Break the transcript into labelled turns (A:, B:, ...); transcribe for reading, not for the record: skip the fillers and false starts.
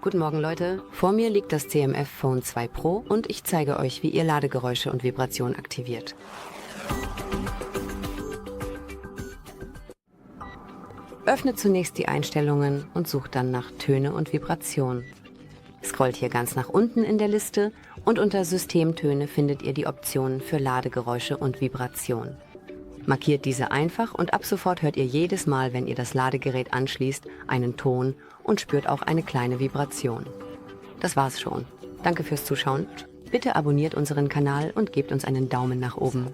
A: Guten Morgen Leute, vor mir liegt das CMF Phone 2 Pro und ich zeige euch, wie ihr Ladegeräusche und Vibrationen aktiviert. Öffnet zunächst die Einstellungen und sucht dann nach Töne und Vibrationen. Scrollt hier ganz nach unten in der Liste und unter Systemtöne findet ihr die Optionen für Ladegeräusche und Vibration. Markiert diese einfach und ab sofort hört ihr jedes Mal, wenn ihr das Ladegerät anschließt, einen Ton und spürt auch eine kleine Vibration. Das war's schon. Danke fürs Zuschauen. Bitte abonniert unseren Kanal und gebt uns einen Daumen nach oben.